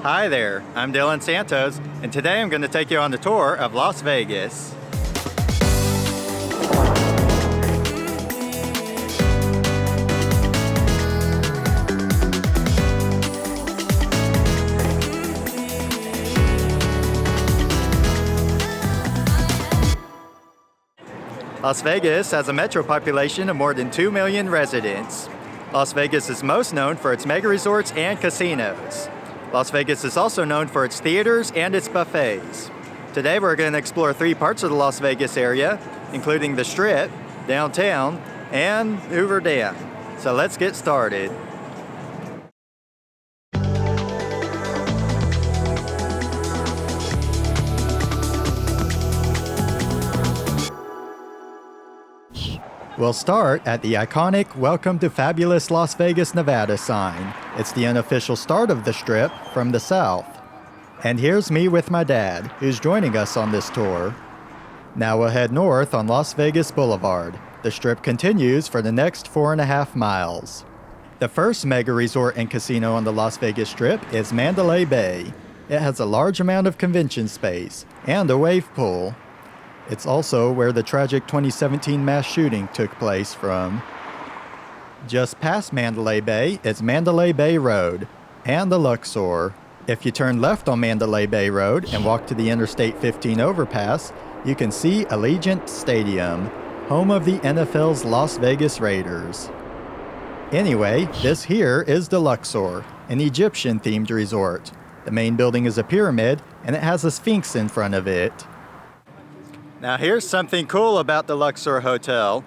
Hi there, I'm Dylan Santos, and today I'm going to take you on the tour of Las Vegas. Las Vegas has a metro population of more than 2 million residents. Las Vegas is most known for its mega resorts and casinos. Las Vegas is also known for its theaters and its buffets. Today we're going to explore 3 parts of the Las Vegas area, including the Strip, downtown, and Hoover Dam. So let's get started. We'll start at the iconic Welcome to Fabulous Las Vegas, Nevada sign. It's the unofficial start of the Strip from the south. And here's me with my dad, who's joining us on this tour. Now we'll head north on Las Vegas Boulevard. The Strip continues for the next 4.5 miles. The first mega resort and casino on the Las Vegas Strip is Mandalay Bay. It has a large amount of convention space and a wave pool. It's also where the tragic 2017 mass shooting took place from. Just past Mandalay Bay is Mandalay Bay Road and the Luxor. If you turn left on Mandalay Bay Road and walk to the Interstate 15 overpass, you can see Allegiant Stadium, home of the NFL's Las Vegas Raiders. Anyway, this here is the Luxor, an Egyptian-themed resort. The main building is a pyramid, and it has a sphinx in front of it. Now here's something cool about the Luxor Hotel.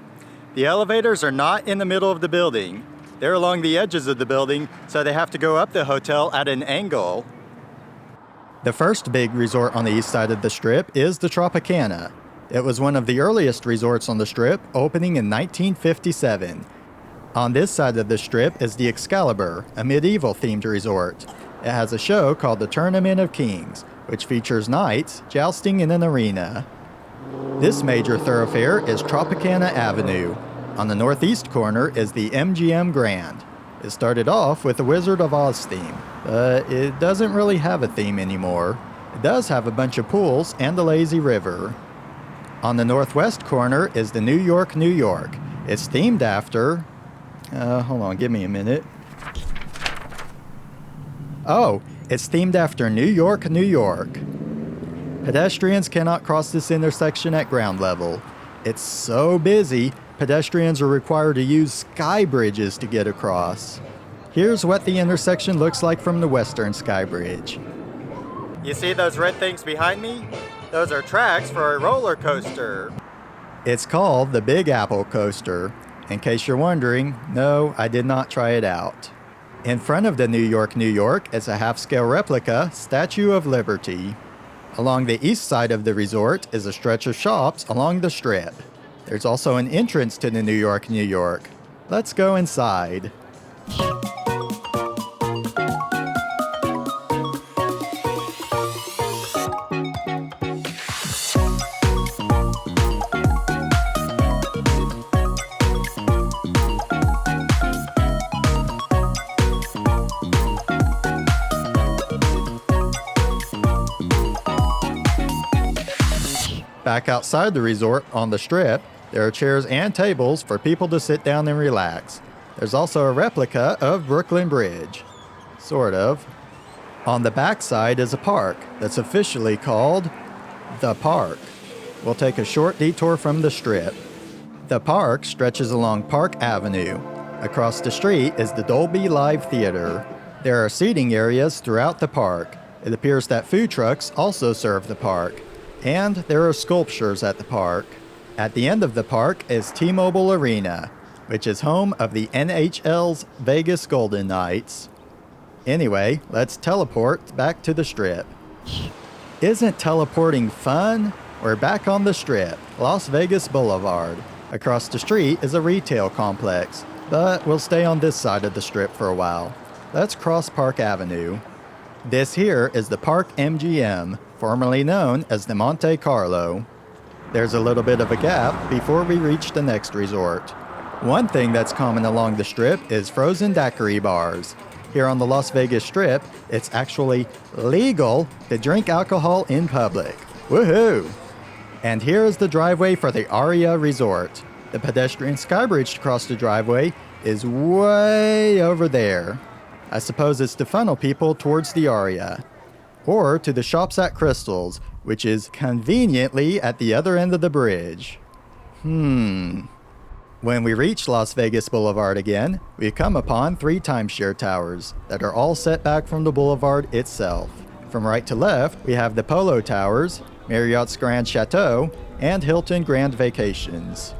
The elevators are not in the middle of the building. They're along the edges of the building, so they have to go up the hotel at an angle. The first big resort on the east side of the Strip is the Tropicana. It was one of the earliest resorts on the Strip, opening in 1957. On this side of the Strip is the Excalibur, a medieval-themed resort. It has a show called the Tournament of Kings, which features knights jousting in an arena. This major thoroughfare is Tropicana Avenue. On the northeast corner is the MGM Grand. It started off with the Wizard of Oz theme, but it doesn't really have a theme anymore. It does have a bunch of pools and the lazy river. On the northwest corner is the New York, New York. It's themed after... hold on, give me a minute. Oh, it's themed after New York, New York. Pedestrians cannot cross this intersection at ground level. It's so busy, pedestrians are required to use sky bridges to get across. Here's what the intersection looks like from the western sky bridge. You see those red things behind me? Those are tracks for a roller coaster. It's called the Big Apple Coaster. In case you're wondering, no, I did not try it out. In front of the New York, New York is a half-scale replica Statue of Liberty. Along the east side of the resort is a stretch of shops along the Strip. There's also an entrance to the New York, New York. Let's go inside. Back outside the resort on the Strip, there are chairs and tables for people to sit down and relax. There's also a replica of Brooklyn Bridge. Sort of. On the backside is a park that's officially called The Park. We'll take a short detour from the Strip. The park stretches along Park Avenue. Across the street is the Dolby Live Theater. There are seating areas throughout the park. It appears that food trucks also serve the park. And there are sculptures at the park. At the end of the park is T-Mobile Arena, which is home of the NHL's Vegas Golden Knights. Anyway, let's teleport back to the Strip. Isn't teleporting fun? We're back on the Strip, Las Vegas Boulevard. Across the street is a retail complex, but we'll stay on this side of the Strip for a while. Let's cross Park Avenue. This here is the Park MGM, formerly known as the Monte Carlo. There's a little bit of a gap before we reach the next resort. One thing that's common along the Strip is frozen daiquiri bars. Here on the Las Vegas Strip, it's actually legal to drink alcohol in public. Woohoo! And here is the driveway for the Aria Resort. The pedestrian skybridge to cross the driveway is way over there. I suppose it's to funnel people towards the Aria. Or to the Shops at Crystals, which is conveniently at the other end of the bridge. When we reach Las Vegas Boulevard again, we come upon 3 timeshare towers that are all set back from the boulevard itself. From right to left, we have the Polo Towers, Marriott's Grand Chateau, and Hilton Grand Vacations.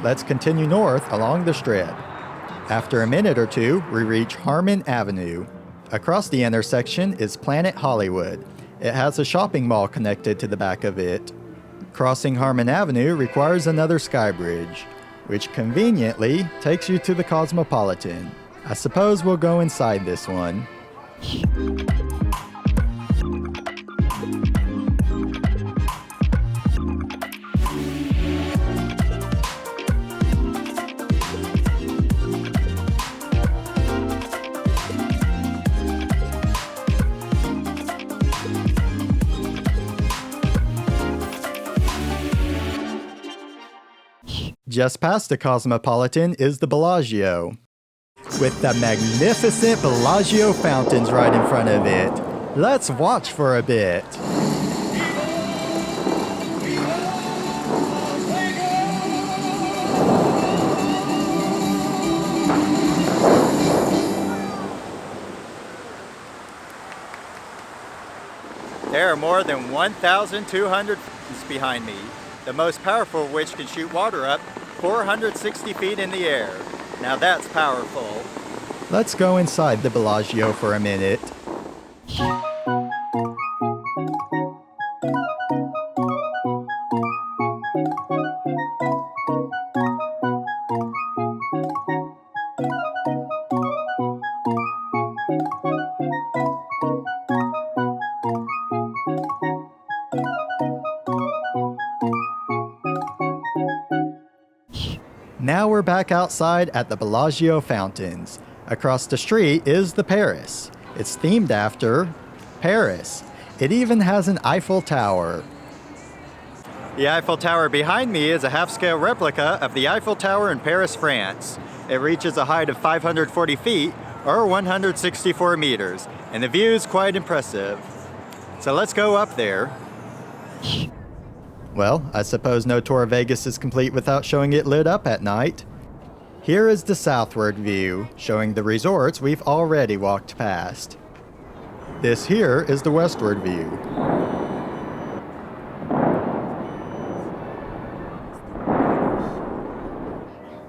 Let's continue north along the Strip. After a minute or two, we reach Harmon Avenue. Across the intersection is Planet Hollywood. It has a shopping mall connected to the back of it. Crossing Harmon Avenue requires another skybridge, which conveniently takes you to the Cosmopolitan. I suppose we'll go inside this one. Just past the Cosmopolitan is the Bellagio, with the magnificent Bellagio fountains right in front of it. Let's watch for a bit. There are more than 1,200 fountains behind me, the most powerful of which can shoot water up 460 feet in the air. Now that's powerful. Let's go inside the Bellagio for a minute. Now we're back outside at the Bellagio Fountains. Across the street is the Paris. It's themed after Paris. It even has an Eiffel Tower. The Eiffel Tower behind me is a half-scale replica of the Eiffel Tower in Paris, France. It reaches a height of 540 feet, or 164 meters, and the view is quite impressive. So let's go up there. Well, I suppose no tour of Vegas is complete without showing it lit up at night. Here is the southward view, showing the resorts we've already walked past. This here is the westward view.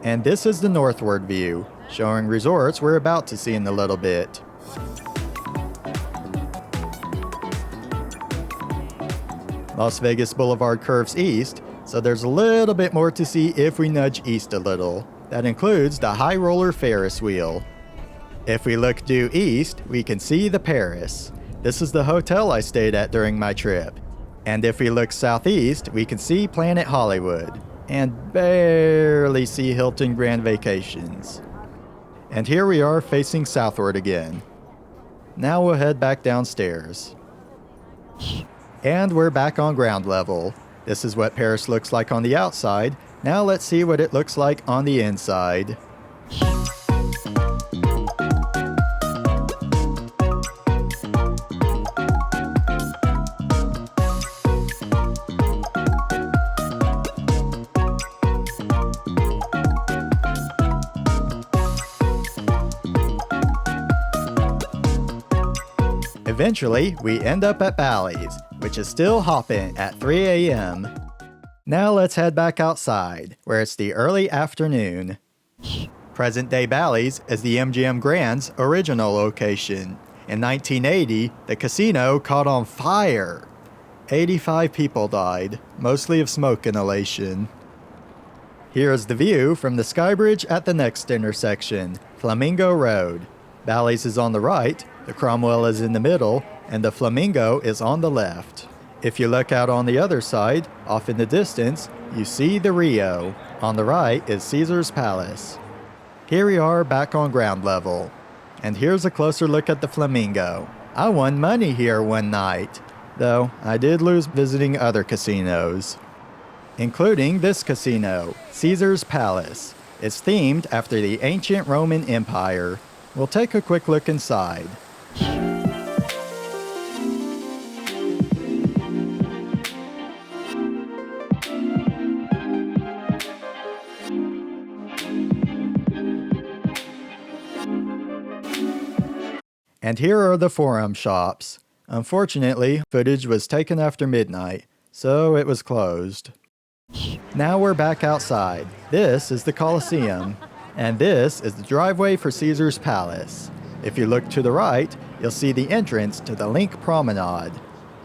And this is the northward view, showing resorts we're about to see in a little bit. Las Vegas Boulevard curves east, so there's a little bit more to see if we nudge east a little. That includes the High Roller Ferris wheel. If we look due east, we can see the Paris. This is the hotel I stayed at during my trip. And if we look southeast, we can see Planet Hollywood, and barely see Hilton Grand Vacations. And here we are facing southward again. Now we'll head back downstairs. And we're back on ground level. This is what Paris looks like on the outside. Now let's see what it looks like on the inside. Eventually, we end up at Bally's, which is still hopping at 3 a.m. Now let's head back outside, where it's the early afternoon. Present-day Bally's is the MGM Grand's original location. In 1980, the casino caught on fire. 85 people died, mostly of smoke inhalation. Here is the view from the skybridge at the next intersection, Flamingo Road. Bally's is on the right, the Cromwell is in the middle, and the Flamingo is on the left. If you look out on the other side, off in the distance, you see the Rio. On the right is Caesar's Palace. Here we are back on ground level. And here's a closer look at the Flamingo. I won money here one night, though I did lose visiting other casinos, including this casino, Caesar's Palace. It's themed after the ancient Roman Empire. We'll take a quick look inside. And here are the forum shops. Unfortunately, footage was taken after midnight, so it was closed. Now we're back outside. This is the Colosseum, and this is the driveway for Caesar's Palace. If you look to the right, you'll see the entrance to the Link Promenade.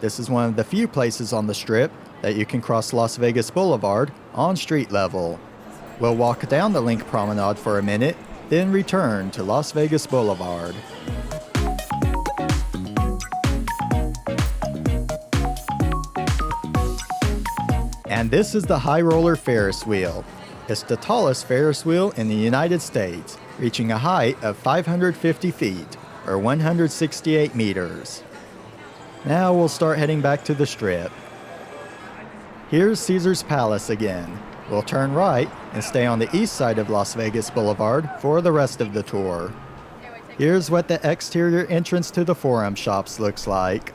This is one of the few places on the Strip that you can cross Las Vegas Boulevard on street level. We'll walk down the Link Promenade for a minute, then return to Las Vegas Boulevard. And this is the High Roller Ferris Wheel. It's the tallest Ferris wheel in the United States, reaching a height of 550 feet, or 168 meters. Now we'll start heading back to the Strip. Here's Caesar's Palace again. We'll turn right and stay on the east side of Las Vegas Boulevard for the rest of the tour. Here's what the exterior entrance to the Forum Shops looks like.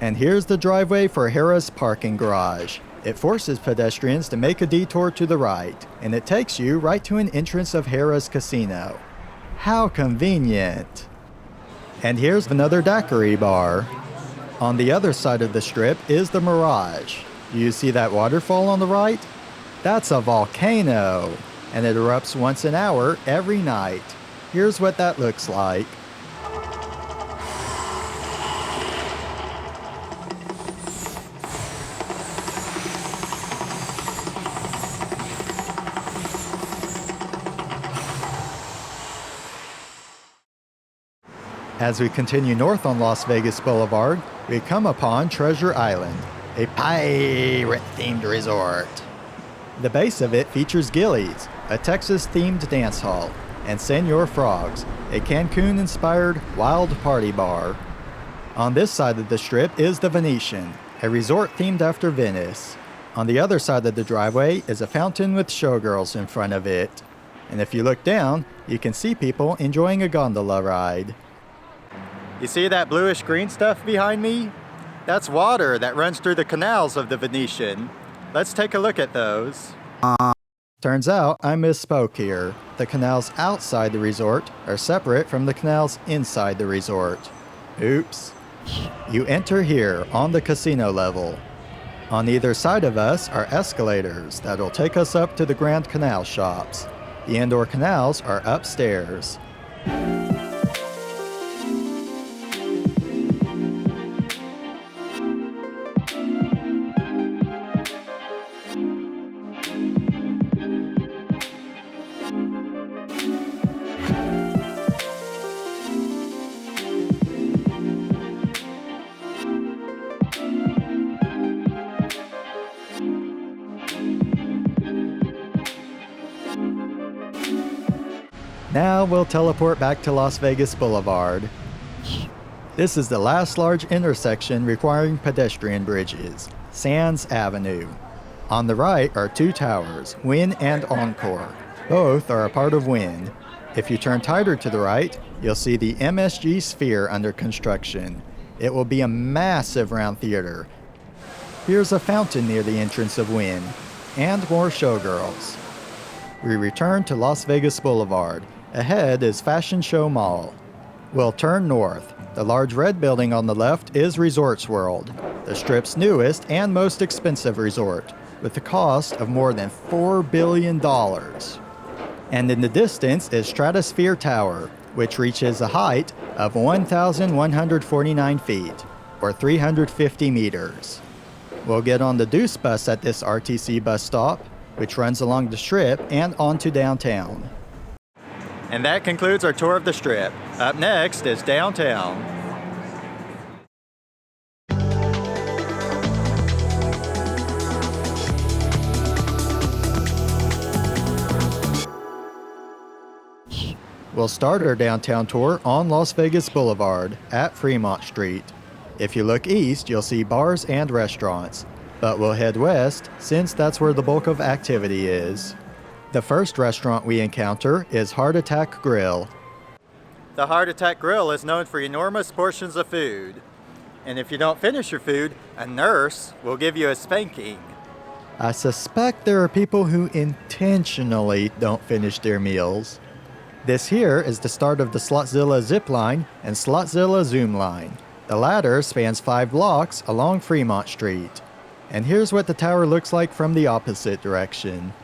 And here's the driveway for Harrah's parking garage. It forces pedestrians to make a detour to the right, and it takes you right to an entrance of Harrah's Casino. How convenient! And here's another daiquiri bar. On the other side of the Strip is the Mirage. Do you see that waterfall on the right? That's a volcano, and it erupts once an hour every night. Here's what that looks like. As we continue north on Las Vegas Boulevard, we come upon Treasure Island, a pirate-themed resort. The base of it features Gillies, a Texas-themed dance hall, and Senor Frogs, a Cancun-inspired wild party bar. On this side of the Strip is the Venetian, a resort themed after Venice. On the other side of the driveway is a fountain with showgirls in front of it. And if you look down, you can see people enjoying a gondola ride. You see that bluish green stuff behind me? That's water that runs through the canals of the Venetian. Let's take a look at those. Turns out I misspoke here. The canals outside the resort are separate from the canals inside the resort. Oops. You enter here on the casino level. On either side of us are escalators that'll take us up to the Grand Canal shops. The indoor canals are upstairs. Now we'll teleport back to Las Vegas Boulevard. This is the last large intersection requiring pedestrian bridges, Sands Avenue. On the right are two towers, Wynn and Encore. Both are a part of Wynn. If you turn tighter to the right, you'll see the MSG Sphere under construction. It will be a massive round theater. Here's a fountain near the entrance of Wynn, and more showgirls. We return to Las Vegas Boulevard. Ahead is Fashion Show Mall. We'll turn north. The large red building on the left is Resorts World, the Strip's newest and most expensive resort, with a cost of more than $4 billion. And in the distance is Stratosphere Tower, which reaches a height of 1,149 feet, or 350 meters. We'll get on the Deuce bus at this RTC bus stop, which runs along the Strip and onto downtown. And that concludes our tour of the Strip. Up next is downtown. We'll start our downtown tour on Las Vegas Boulevard at Fremont Street. If you look east, you'll see bars and restaurants, but we'll head west since that's where the bulk of activity is. The first restaurant we encounter is Heart Attack Grill. The Heart Attack Grill is known for enormous portions of food. And if you don't finish your food, a nurse will give you a spanking. I suspect there are people who intentionally don't finish their meals. This here is the start of the Slotzilla Zip Line and Slotzilla Zoom Line. The latter spans 5 blocks along Fremont Street. And here's what the tower looks like from the opposite direction.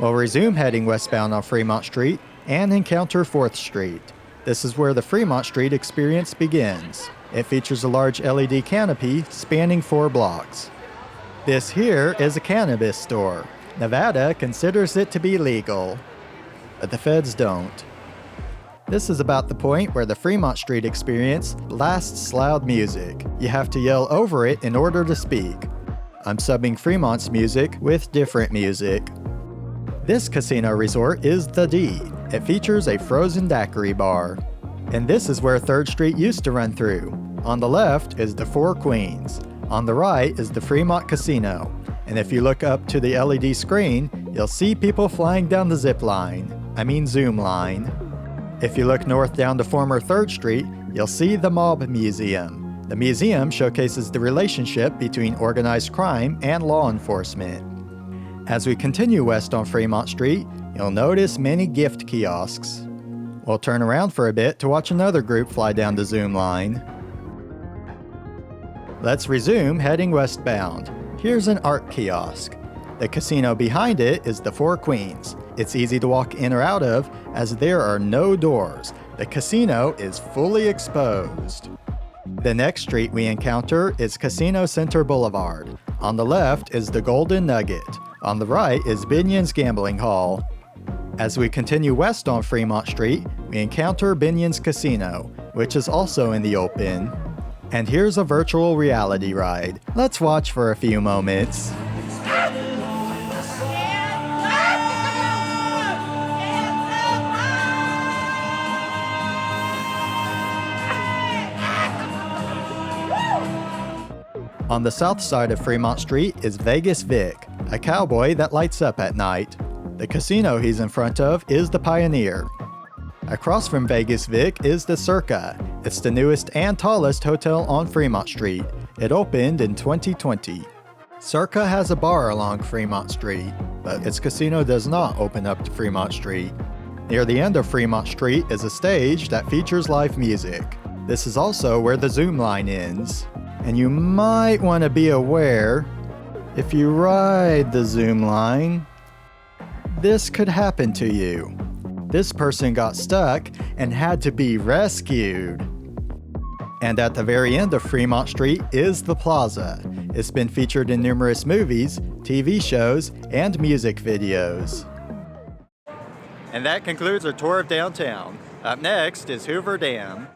We'll resume heading westbound on Fremont Street and encounter 4th Street. This is where the Fremont Street experience begins. It features a large LED canopy spanning 4 blocks. This here is a cannabis store. Nevada considers it to be legal, but the feds don't. This is about the point where the Fremont Street experience blasts loud music. You have to yell over it in order to speak. I'm subbing Fremont's music with different music. This casino resort is the D. It features a frozen daiquiri bar. And this is where 3rd Street used to run through. On the left is the Four Queens. On the right is the Fremont Casino. And if you look up to the LED screen, you'll see people flying down the zip line. Zoom line. If you look north down to former 3rd Street, you'll see the Mob Museum. The museum showcases the relationship between organized crime and law enforcement. As we continue west on Fremont Street, you'll notice many gift kiosks. We'll turn around for a bit to watch another group fly down the Zoom line. Let's resume heading westbound. Here's an art kiosk. The casino behind it is the Four Queens. It's easy to walk in or out of as there are no doors. The casino is fully exposed. The next street we encounter is Casino Center Boulevard. On the left is the Golden Nugget. On the right is Binion's Gambling Hall. As we continue west on Fremont Street, we encounter Binion's Casino, which is also in the open. And here's a virtual reality ride. Let's watch for a few moments. On the south side of Fremont Street is Vegas Vic, a cowboy that lights up at night. The casino he's in front of is the Pioneer. Across from Vegas Vic is the Circa. It's the newest and tallest hotel on Fremont Street. It opened in 2020. Circa has a bar along Fremont Street, but its casino does not open up to Fremont Street. Near the end of Fremont Street is a stage that features live music. This is also where the Zoom line ends. And you might want to be aware, if you ride the Zoom line, this could happen to you. This person got stuck and had to be rescued. And at the very end of Fremont Street is the Plaza. It's been featured in numerous movies, TV shows, and music videos. And that concludes our tour of downtown. Up next is Hoover Dam.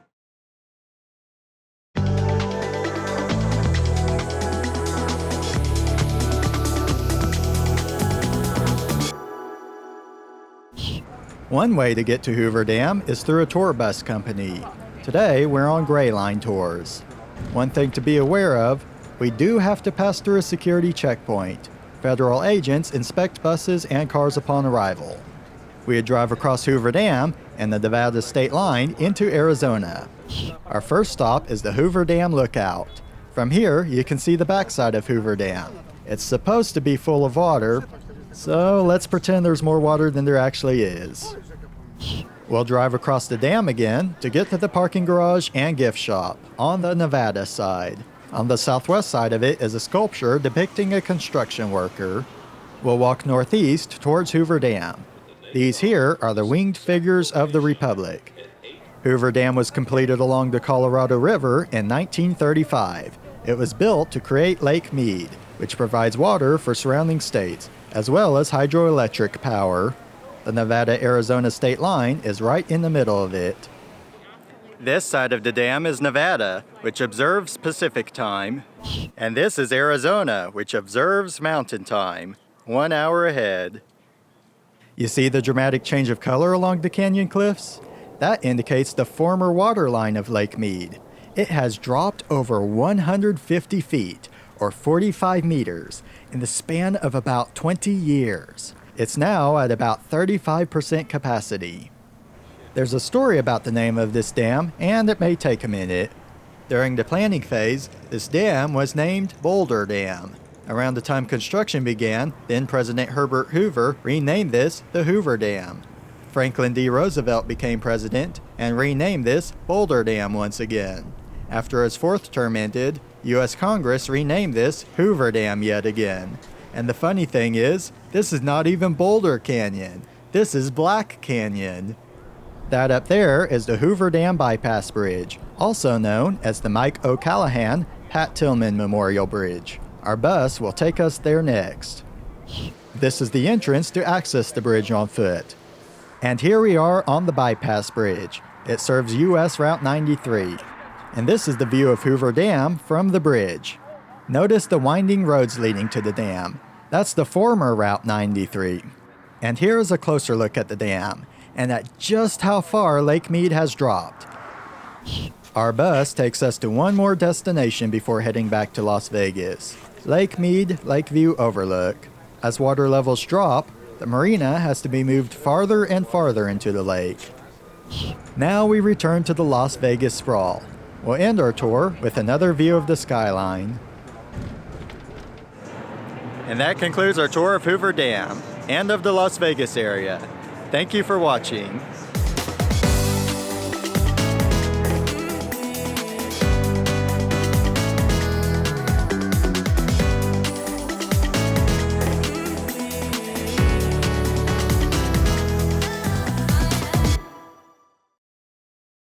One way to get to Hoover Dam is through a tour bus company. Today, we're on Gray Line tours. One thing to be aware of, we do have to pass through a security checkpoint. Federal agents inspect buses and cars upon arrival. We would drive across Hoover Dam and the Nevada state line into Arizona. Our first stop is the Hoover Dam Lookout. From here, you can see the backside of Hoover Dam. It's supposed to be full of water, so let's pretend there's more water than there actually is. We'll drive across the dam again to get to the parking garage and gift shop on the Nevada side. On the southwest side of it is a sculpture depicting a construction worker. We'll walk northeast towards Hoover Dam. These here are the winged figures of the Republic. Hoover Dam was completed along the Colorado River in 1935. It was built to create Lake Mead, which provides water for surrounding states, as well as hydroelectric power. The Nevada-Arizona state line is right in the middle of it. This side of the dam is Nevada, which observes Pacific time. And this is Arizona, which observes Mountain time, 1 hour ahead. You see the dramatic change of color along the canyon cliffs? That indicates the former water line of Lake Mead. It has dropped over 150 feet, or 45 meters, in the span of about 20 years. It's now at about 35% capacity. There's a story about the name of this dam, and it may take a minute. During the planning phase, this dam was named Boulder Dam. Around the time construction began, then President Herbert Hoover renamed this the Hoover Dam. Franklin D. Roosevelt became president and renamed this Boulder Dam once again. After his fourth term ended, U.S. Congress renamed this Hoover Dam yet again. And the funny thing is, this is not even Boulder Canyon. This is Black Canyon. That up there is the Hoover Dam Bypass Bridge, also known as the Mike O'Callahan Pat Tillman Memorial Bridge. Our bus will take us there next. This is the entrance to access the bridge on foot. And here we are on the bypass bridge. It serves US Route 93. And this is the view of Hoover Dam from the bridge. Notice the winding roads leading to the dam. That's the former Route 93. And here is a closer look at the dam, and at just how far Lake Mead has dropped. Our bus takes us to one more destination before heading back to Las Vegas. Lake Mead Lakeview Overlook. As water levels drop, the marina has to be moved farther and farther into the lake. Now we return to the Las Vegas sprawl. We'll end our tour with another view of the skyline. And that concludes our tour of Hoover Dam and of the Las Vegas area. Thank you for watching.